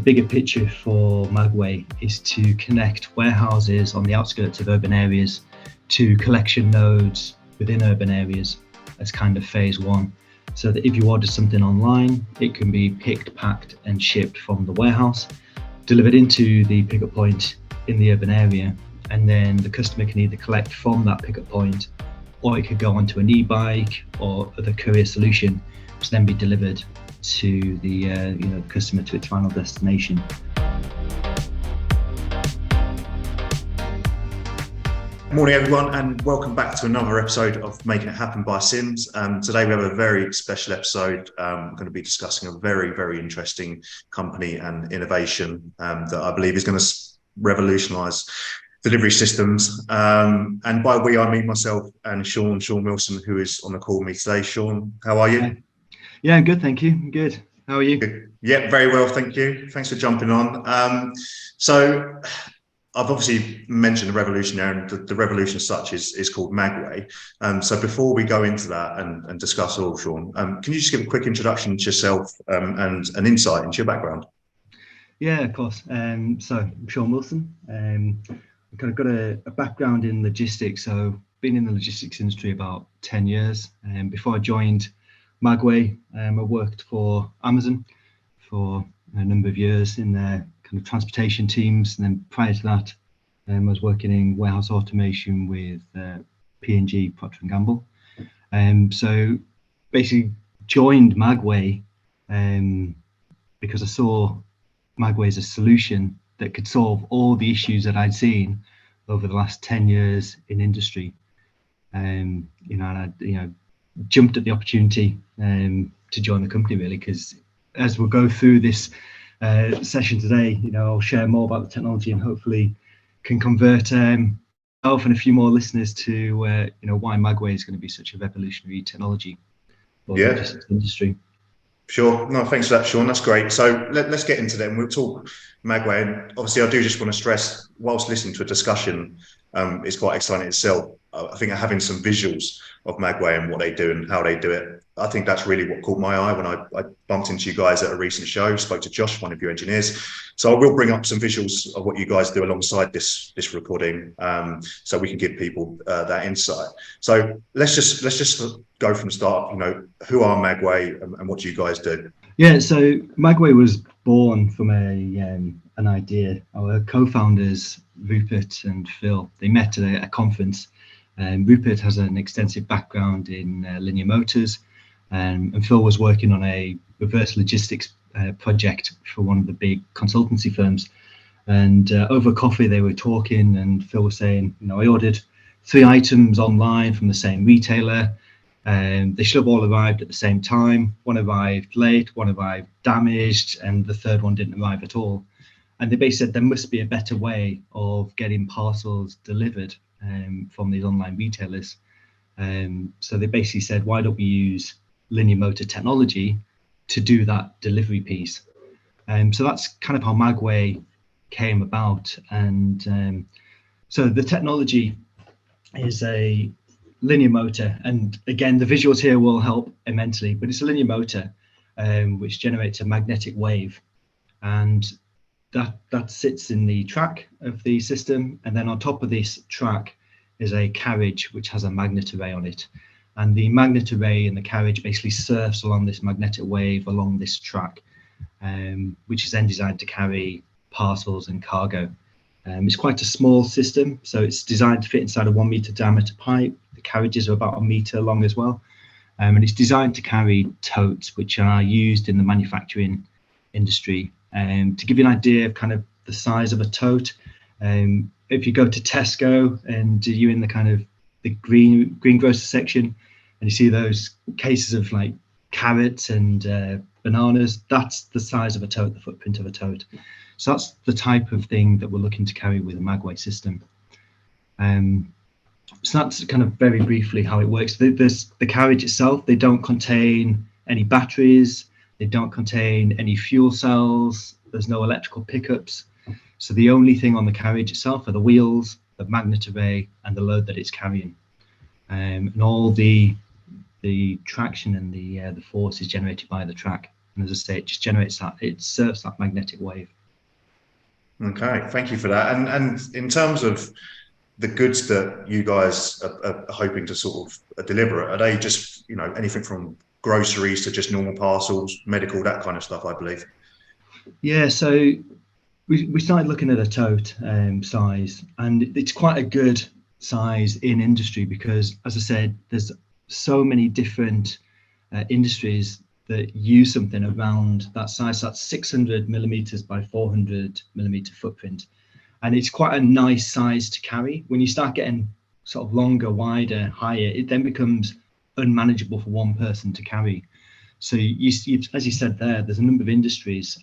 bigger picture for Magway is to connect warehouses on the outskirts of urban areas to collection nodes within urban areas as kind of phase one. So that if you order something online, it can be picked, packed and shipped from the warehouse, delivered into the pickup point in the urban area, and then the customer can either collect from that pickup point, or it could go onto an e-bike or other courier solution to then be delivered to the customer to its final destination. Morning everyone, and welcome back to another episode of Making It Happen by Sims. Today we have a very special episode. I'm going to be discussing a very interesting company and innovation that I believe is going to revolutionise delivery systems. And by we, I mean myself and Shaun Wilson, who is on the call with me today. Shaun, how are you? Yeah, I'm good, thank you. I'm good. How are you? Good. Yeah, very well, thank you. Thanks for jumping on. So I've obviously mentioned the revolution there, and the revolution as such is called Magway. So before we go into that and discuss all, Shaun, can you just give a quick introduction to yourself and an insight into your background? Yeah, of course. So I'm Shaun Wilson. I've kind of got a background in logistics, so been in the logistics industry about 10 years. Before I joined Magway, I worked for Amazon for a number of years in their kind of transportation teams, and then prior to that, I was working in warehouse automation with P&G, Procter & Gamble. So basically joined Magway because I saw Magway as a solution that could solve all the issues that I'd seen over the last 10 years in industry. And I jumped at the opportunity to join the company, really, because as we'll go through this session today, I'll share more about the technology and hopefully can convert myself and a few more listeners to why Magway is going to be such a revolutionary technology for the logistics industry. Sure. No, thanks for that, Shaun. That's great. So let's get into them. We'll talk Magway. And obviously, I do just want to stress, whilst listening to a discussion is quite exciting itself, I think having some visuals of Magway and what they do and how they do it, I think that's really what caught my eye when I bumped into you guys at a recent show, spoke to Josh, one of your engineers. So I will bring up some visuals of what you guys do alongside this recording, so we can give people that insight. So let's just go from the start. Who are Magway and what do you guys do? Yeah, so Magway was born from an idea. Our co-founders, Rupert and Phil, they met at a conference. Rupert has an extensive background in linear motors, and Phil was working on a reverse logistics project for one of the big consultancy firms. And over coffee, they were talking, and Phil was saying, I ordered 3 items online from the same retailer. They should have all arrived at the same time. One arrived late, one arrived damaged, and the third one didn't arrive at all. And they basically said there must be a better way of getting parcels delivered from these online retailers. So they basically said, why don't we use linear motor technology to do that delivery piece? So that's kind of how Magway came about. And so the technology is a linear motor, and again the visuals here will help immensely, but it's a linear motor which generates a magnetic wave, and that sits in the track of the system, and then on top of this track is a carriage which has a magnet array on it, and the magnet array and the carriage basically surfs along this magnetic wave along this track, which is then designed to carry parcels and cargo. It's quite a small system, so it's designed to fit inside a 1 meter diameter pipe. The carriages are about 1 meter long as well, and it's designed to carry totes, which are used in the manufacturing industry. To give you an idea of kind of the size of a tote, if you go to Tesco and you're in the kind of the greengrocer section, and you see those cases of like carrots and bananas, that's the size of a tote, the footprint of a tote. So that's the type of thing that we're looking to carry with a Magway system. So that's kind of very briefly how it works. The carriage itself, they don't contain any batteries, they don't contain any fuel cells, there's no electrical pickups. So the only thing on the carriage itself are the wheels, the magnet array, and the load that it's carrying. And all the traction and the force is generated by the track. And as I say, it just generates that, it surfs that magnetic wave. Okay, thank you for that. And in terms of the goods that you guys are hoping to sort of deliver, are they just, you know, anything from groceries to just normal parcels, medical, that kind of stuff, I believe? Yeah, so we started looking at a tote size, and it's quite a good size in industry because, as I said, there's so many different industries that use something around that size. So that's 600 millimeters by 400 millimeter footprint, and it's quite a nice size to carry. When you start getting sort of longer, wider, higher, it then becomes unmanageable for one person to carry. So as you said there's a number of industries.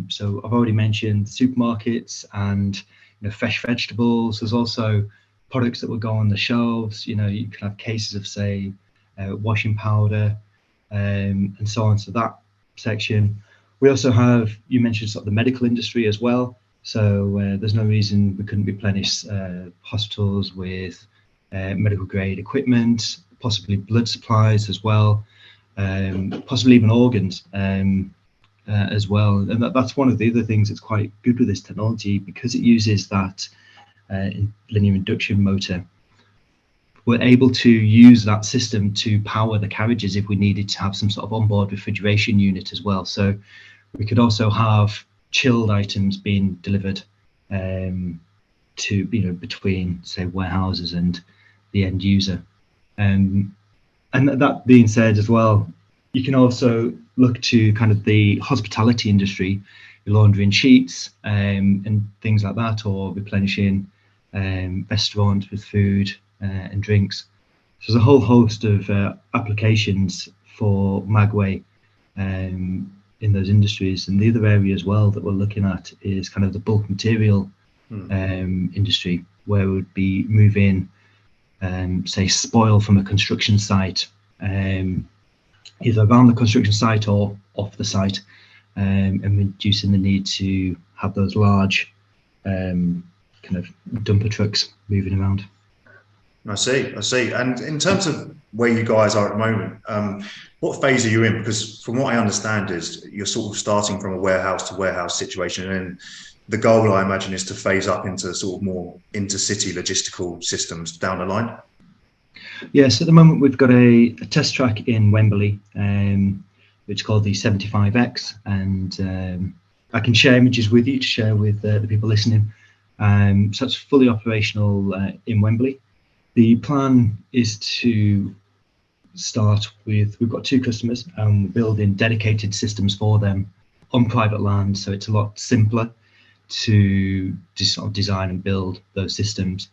So I've already mentioned supermarkets and fresh vegetables. There's also products that will go on the shelves. You can have cases of, say, washing powder, and so on. So that section. We also have, you mentioned sort of the medical industry as well. So there's no reason we couldn't replenish hospitals with medical grade equipment, possibly blood supplies as well. Possibly even organs as well. And that's one of the other things that's quite good with this technology, because it uses that linear induction motor. We're able to use that system to power the carriages if we needed to have some sort of onboard refrigeration unit as well. So we could also have chilled items being delivered to, between, say, warehouses and the end user. And that being said as well, you can also look to kind of the hospitality industry, laundering sheets and things like that, or replenishing restaurants with food and drinks. So there's a whole host of applications for Magway in those industries. And the other area as well that we're looking at is kind of the bulk material industry, where we would be moving say spoil from a construction site, either around the construction site or off the site, and reducing the need to have those large kind of dumper trucks moving around. I see. And in terms of where you guys are at the moment, what phase are you in? Because from what I understand is you're sort of starting from a warehouse to warehouse situation, and the goal, I imagine, is to phase up into sort of more intercity logistical systems down the line. Yes, at the moment we've got a test track in Wembley, which is called the 75X, and I can share images with you to share with the people listening. So it's fully operational in Wembley. The plan is to start with, we've got 2 customers and we're building dedicated systems for them on private land, so it's a lot simpler to just sort of design and build those systems.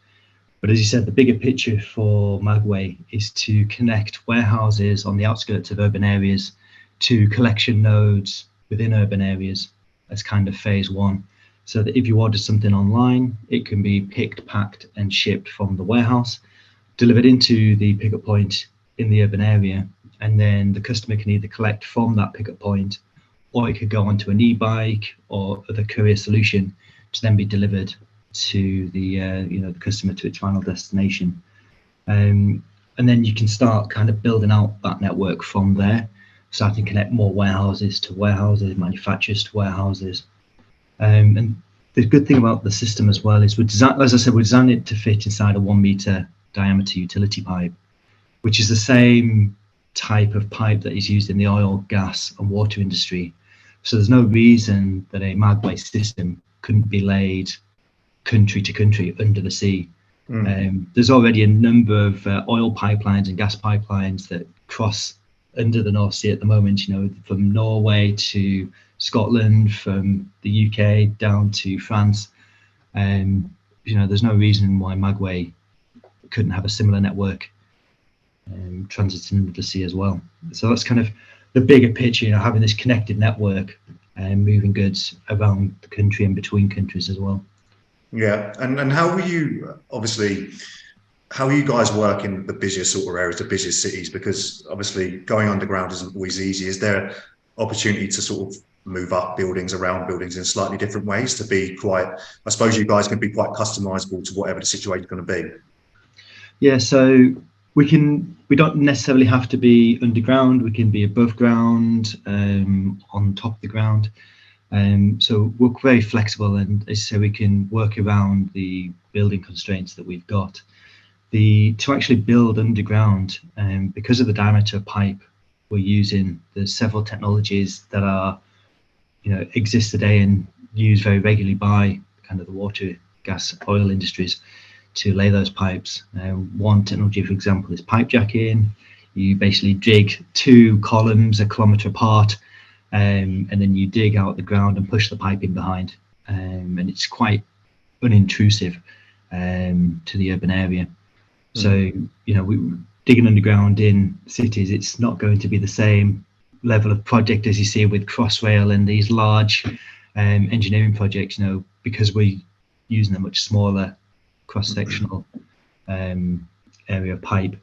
But as you said, the bigger picture for Magway is to connect warehouses on the outskirts of urban areas to collection nodes within urban areas as kind of phase 1. So that if you order something online, it can be picked, packed and shipped from the warehouse, delivered into the pickup point in the urban area, and then the customer can either collect from that pickup point, or it could go onto an e-bike or other courier solution to then be delivered to the the customer to its final destination. And then you can start kind of building out that network from there, starting to connect more warehouses to warehouses, manufacturers to warehouses. And the good thing about the system as well is, as I said, we're designing it to fit inside a 1 meter diameter utility pipe, which is the same type of pipe that is used in the oil, gas and water industry. So there's no reason that a Magway system couldn't be laid country to country under the sea. There's already a number of oil pipelines and gas pipelines that cross under the North Sea at the moment, from Norway to Scotland, from the UK down to France. There's no reason why Magway couldn't have a similar network transiting under the sea as well. So that's kind of the bigger picture, having this connected network and moving goods around the country and between countries as well. Yeah, and how will you, obviously, how you guys work in the busiest sort of areas, the busiest cities? Because obviously going underground isn't always easy. Is there opportunity to sort of move up buildings, around buildings in slightly different ways to be quite, I suppose you guys can be quite customizable to whatever the situation is going to be? Yeah, so We don't necessarily have to be underground. We can be above ground, on top of the ground. So we're very flexible, and as I say, we can work around the building constraints that we've got. To actually build underground, because of the diameter of pipe we're using, there's several technologies that are, exist today and used very regularly by kind of the water, gas, oil industries to lay those pipes. One technology, for example, is pipe jacking. You basically dig 2 columns a kilometre apart, and then you dig out the ground and push the pipe in behind, and it's quite unintrusive to the urban area. So, we digging underground in cities, it's not going to be the same level of project as you see with Crossrail and these large engineering projects, because we're using a much smaller cross-sectional area of pipe,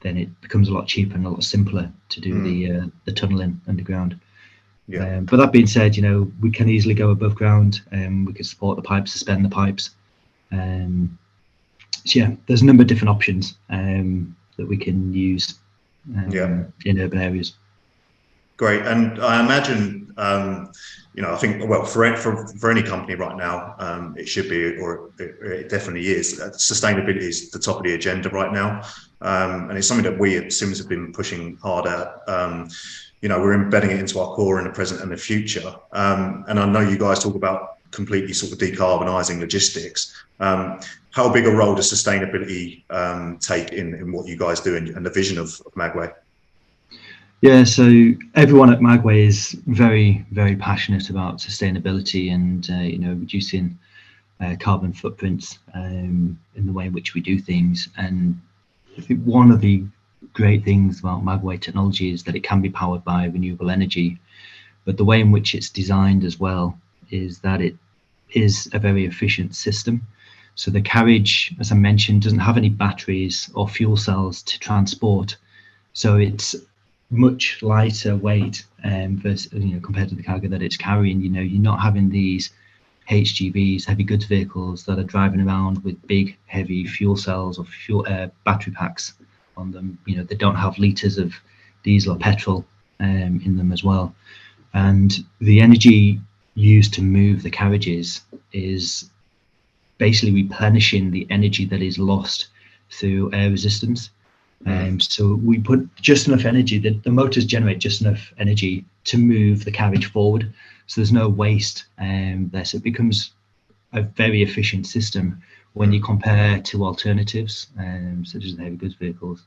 then it becomes a lot cheaper and a lot simpler to do the tunnelling underground. Yeah. But that being said, we can easily go above ground, and we can support the pipes, suspend the pipes. So yeah, there's a number of different options that we can use in urban areas. Great, and I imagine, I think, well, for any company right now, it should be, or it definitely is. Sustainability is the top of the agenda right now, and it's something that we at Sims have been pushing hard at. We're embedding it into our core in the present and the future. And I know you guys talk about completely sort of decarbonising logistics. How big a role does sustainability take in what you guys do and the vision of Magway? Yeah, so everyone at Magway is very, very passionate about sustainability and reducing carbon footprints in the way in which we do things. And I think one of the great things about Magway technology is that it can be powered by renewable energy, but the way in which it's designed as well is that it is a very efficient system. So the carriage, as I mentioned, doesn't have any batteries or fuel cells to transport, so it's much lighter weight versus, compared to the cargo that it's carrying. You're not having these HGVs, heavy goods vehicles, that are driving around with big heavy fuel cells or fuel battery packs on them. They don't have liters of diesel or petrol in them as well, and the energy used to move the carriages is basically replenishing the energy that is lost through air resistance. So we put just enough energy, the motors generate just enough energy to move the carriage forward, so there's no waste there. So it becomes a very efficient system when you compare to alternatives such as the heavy goods vehicles.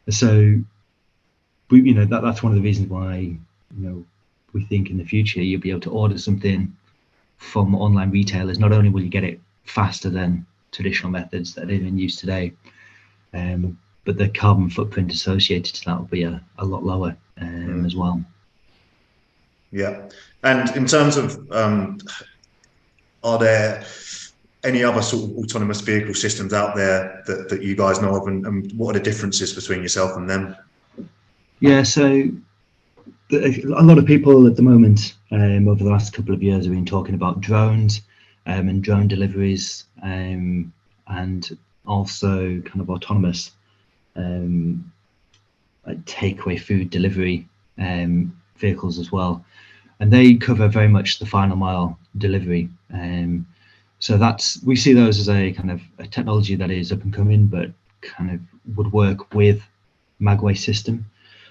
So that's one of the reasons why we think in the future you'll be able to order something from online retailers. Not only will you get it faster than traditional methods that are in use today, but the carbon footprint associated to that will be a lot lower as well. Yeah. And in terms of, are there any other sort of autonomous vehicle systems out there that you guys know of, and what are the differences between yourself and them? Yeah, so a lot of people at the moment over the last couple of years have been talking about drones and drone deliveries, and also kind of autonomous like takeaway food delivery vehicles as well, and they cover very much the final mile delivery. So we see those as a kind of a technology that is up and coming, but kind of would work with Magway system.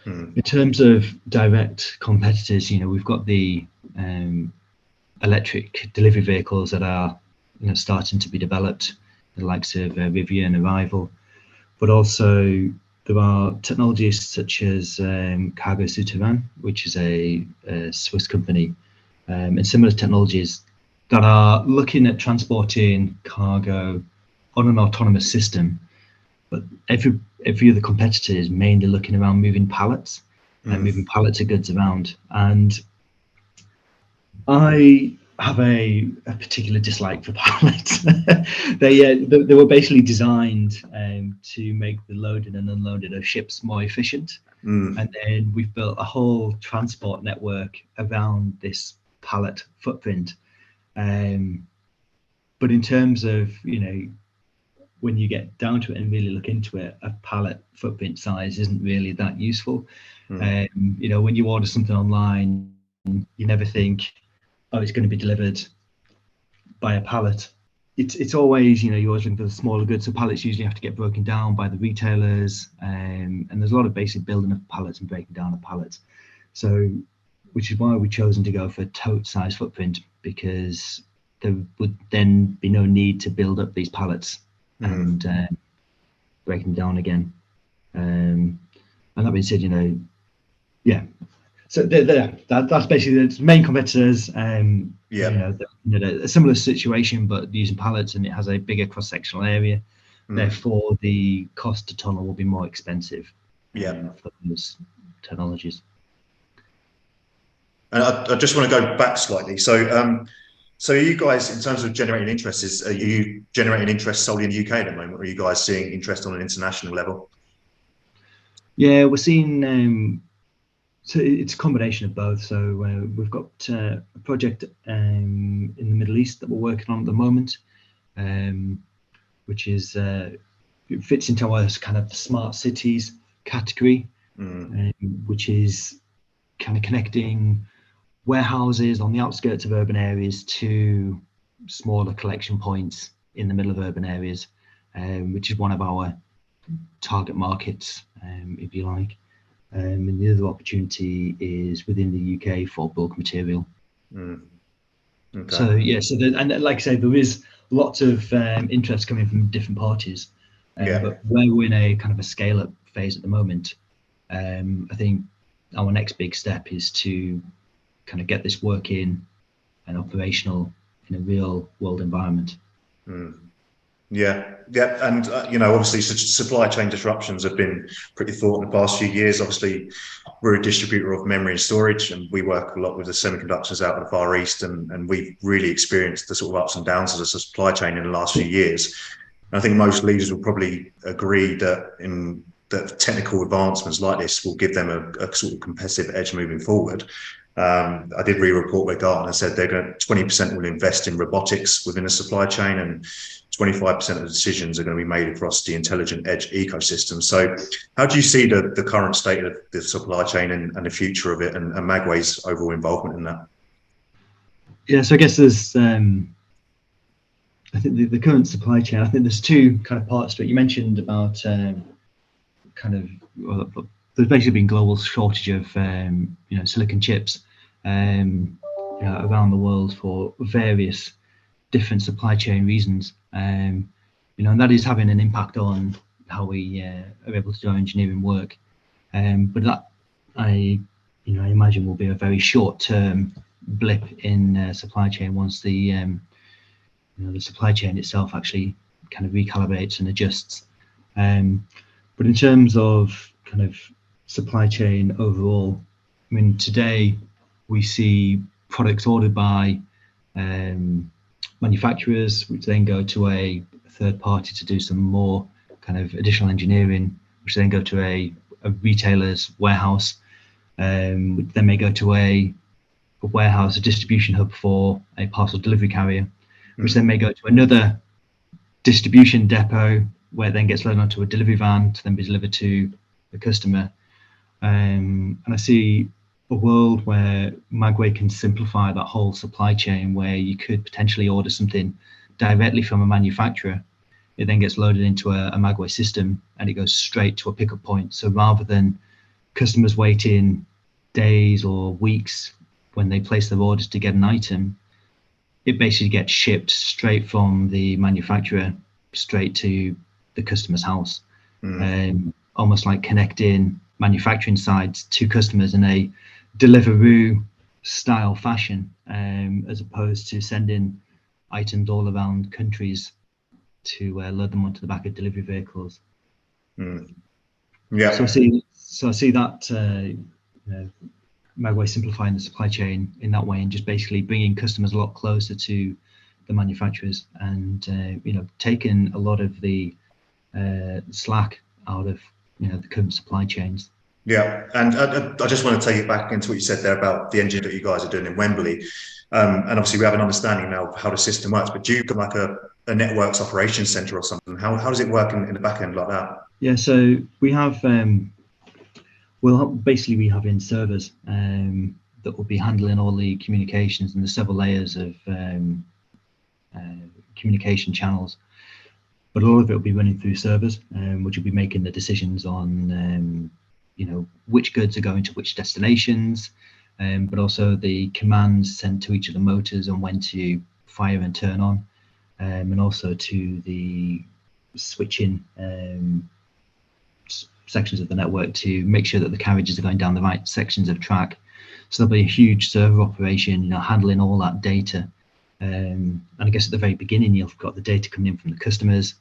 In terms of direct competitors, we've got the electric delivery vehicles that are starting to be developed, the likes of Rivian and Arrival, but also there are technologies such as Cargo Souterrain, which is a Swiss company, and similar technologies that are looking at transporting cargo on an autonomous system. But every other competitor is mainly looking around moving pallets and moving pallets of goods around. And I have a particular dislike for pallets. They were basically designed to make the loading and unloading of ships more efficient. And then we've built a whole transport network around this pallet footprint. But in terms of when you get down to it and really look into it, a pallet footprint size isn't really that useful. You know, when you order something online, you never think, oh, it's going to be delivered by a pallet. It's always, you know, you're always looking for the smaller goods. So pallets usually have to get broken down by the retailers, and there's a lot of basic building of pallets and breaking down of pallets. So, which is why we've chosen to go for tote size footprint, because there would then be no need to build up these pallets and break them down again. And that being said, you know, yeah. So that's basically the main competitors. You know, a similar situation, but using pallets, and it has a bigger cross-sectional area. Therefore, the cost to tunnel will be more expensive. For those technologies. And I just want to go back slightly. So, so are you guys, in terms of generating interest, are you generating interest solely in the UK at the moment, or are you guys seeing interest on an international level? Yeah, we're seeing. So it's a combination of both. So we've got a project in the Middle East that we're working on at the moment, which is it fits into our kind of smart cities category, which is kind of connecting warehouses on the outskirts of urban areas to smaller collection points in the middle of urban areas, which is one of our target markets, if you like. And the other opportunity is within the UK for bulk material. Okay. So yeah, so and like I say, there is lots of interest coming from different parties, but where we're in a kind of a scale-up phase at the moment, I think our next big step is to kind of get this working and operational in a real world environment. Yeah, and you know, obviously supply chain disruptions have been pretty thought in the past few years. Obviously, we're a distributor of memory and storage, and we work a lot with the semiconductors out of the Far East, and we've really experienced the sort of ups and downs of the supply chain in the last few years. And I think most leaders will probably agree that technical advancements like this will give them a sort of competitive edge moving forward. I did read a report where Gartner said they're going to 20% will invest in robotics within the supply chain, and 25% of the decisions are going to be made across the intelligent edge ecosystem. So how do you see the current state of the supply chain and the future of it, and Magway's overall involvement in that? Yeah, so I guess there's, I think the current supply chain, I think there's two kind of parts to it. You mentioned about there's basically been global shortage of silicon chips around the world for various different supply chain reasons, and that is having an impact on how we are able to do our engineering work. But that I imagine will be a very short-term blip in supply chain once the supply chain itself actually kind of recalibrates and adjusts. But in terms of kind of supply chain overall, I mean, today we see products ordered by manufacturers, which then go to a third party to do some more kind of additional engineering, which then go to a retailer's warehouse, which then may go to a warehouse, a distribution hub for a parcel delivery carrier, which then may go to another distribution depot, where it then gets loaded onto a delivery van to then be delivered to the customer. And I see a world where Magway can simplify that whole supply chain, where you could potentially order something directly from a manufacturer. It then gets loaded into a Magway system and it goes straight to a pickup point. So rather than customers waiting days or weeks when they place their orders to get an item, it basically gets shipped straight from the manufacturer straight to the customer's house. Almost like connecting manufacturing sites to customers in a Deliveroo style fashion, as opposed to sending items all around countries to load them onto the back of delivery vehicles. Yeah. So I see that Magway simplifying the supply chain in that way, and just basically bringing customers a lot closer to the manufacturers, and taking a lot of the slack out of the current supply chains. Yeah, and I just want to take it back into what you said there about the engine that you guys are doing in Wembley. And obviously we have an understanding now of how the system works, but do you have like a a networks operations center or something? How does it work in the back end like that? Yeah, so we have we have in servers that will be handling all the communications, and the several layers of communication channels. But all of it will be running through servers, which will be making the decisions on, which goods are going to which destinations, but also the commands sent to each of the motors on when to fire and turn on, and also to the switching sections of the network to make sure that the carriages are going down the right sections of track. So there'll be a huge server operation, handling all that data. And I guess at the very beginning, you've got the data coming in from the customers.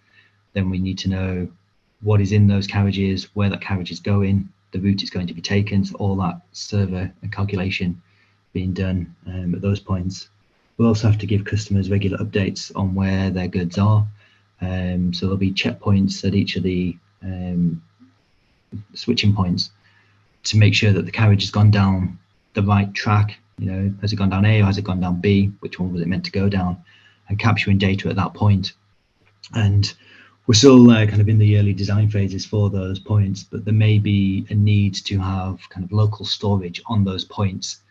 Then we need to know what is in those carriages, where that carriage is going, the route it's going to be taken, so all that server and calculation being done at those points. We'll also have to give customers regular updates on where their goods are. So there'll be checkpoints at each of the switching points to make sure that the carriage has gone down the right track. Has it gone down A or has it gone down B? Which one was it meant to go down? And capturing data at that point. And we're still kind of in the early design phases for those points, but there may be a need to have kind of local storage on those points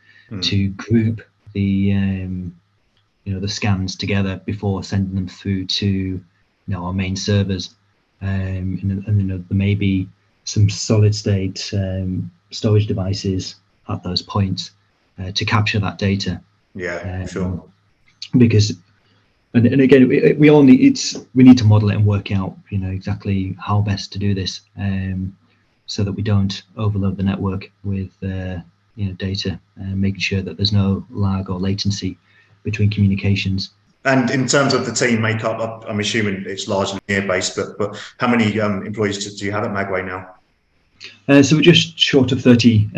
to group the the scans together before sending them through to our main servers. And there may be some solid state storage devices at those points to capture that data. Yeah, sure. Because, and again, we need to model it and work out, exactly how best to do this, so that we don't overload the network with, data, and making sure that there's no lag or latency between communications. And in terms of the team makeup, I'm assuming it's largely near-based, but how many employees do you have at Magway now? So we're just short of 30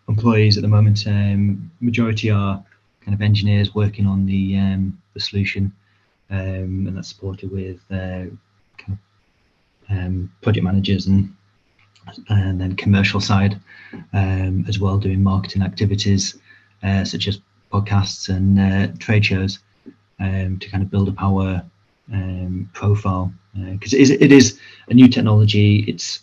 employees at the moment. Majority are kind of engineers working on the solution, and that's supported with project managers and then commercial side as well, doing marketing activities such as podcasts and trade shows to kind of build up our profile, because it is a new technology. It's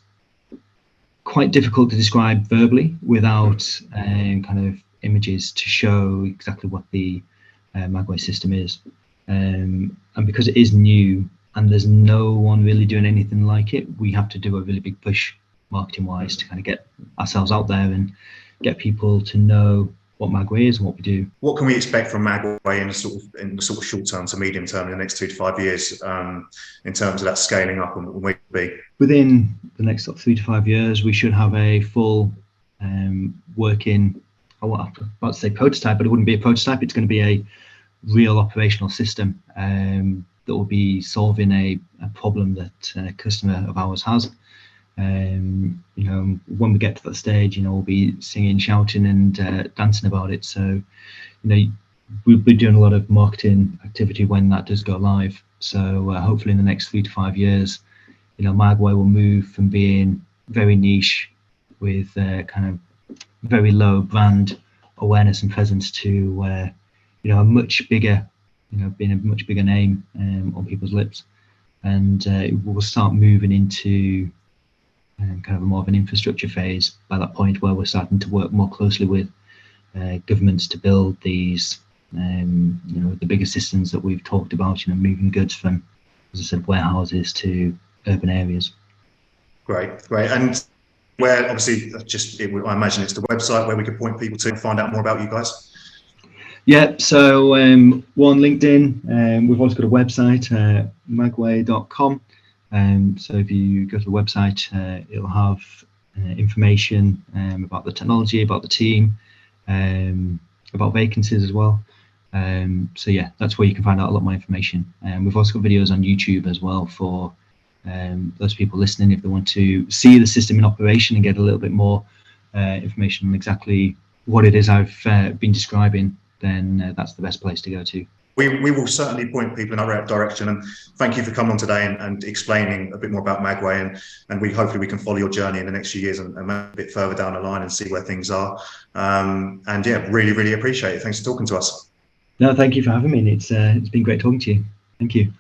quite difficult to describe verbally without kind of images to show exactly what the Magway system is, and because it is new and there's no one really doing anything like it, we have to do a really big push marketing wise to kind of get ourselves out there and get people to know what Magway is and what we do. What can we expect from Magway in the sort of short term to medium term, in the next 2 to 5 years, in terms of that scaling up and where we be? Within the next 3 to 5 years, we should have a full working, I was about to say prototype, but it wouldn't be a prototype. It's going to be a real operational system that will be solving a problem that a customer of ours has. When we get to that stage, we'll be singing, shouting and dancing about it. So, we'll be doing a lot of marketing activity when that does go live. So hopefully in the next 3 to 5 years, Magway will move from being very niche with kind of very low brand awareness and presence to, a much bigger, being a much bigger name on people's lips. And we'll start moving into kind of more of an infrastructure phase by that point, where we're starting to work more closely with governments to build these, the bigger systems that we've talked about, moving goods from, as I said, warehouses to urban areas. Great. And where, obviously, I imagine it's the website where we could point people to find out more about you guys. Yeah, so we're on LinkedIn. We've also got a website, magway.com. So if you go to the website, it'll have information about the technology, about the team, about vacancies as well. So yeah, that's where you can find out a lot more information. We've also got videos on YouTube as well for those people listening, if they want to see the system in operation and get a little bit more information on exactly what it is I've been describing, then that's the best place to go to. We will certainly point people in the right direction, and thank you for coming on today and explaining a bit more about Magway, and hopefully we can follow your journey in the next few years and a bit further down the line and see where things are. And yeah, really appreciate it. Thanks for talking to us. No, thank you for having me. It's been great talking to you. Thank you.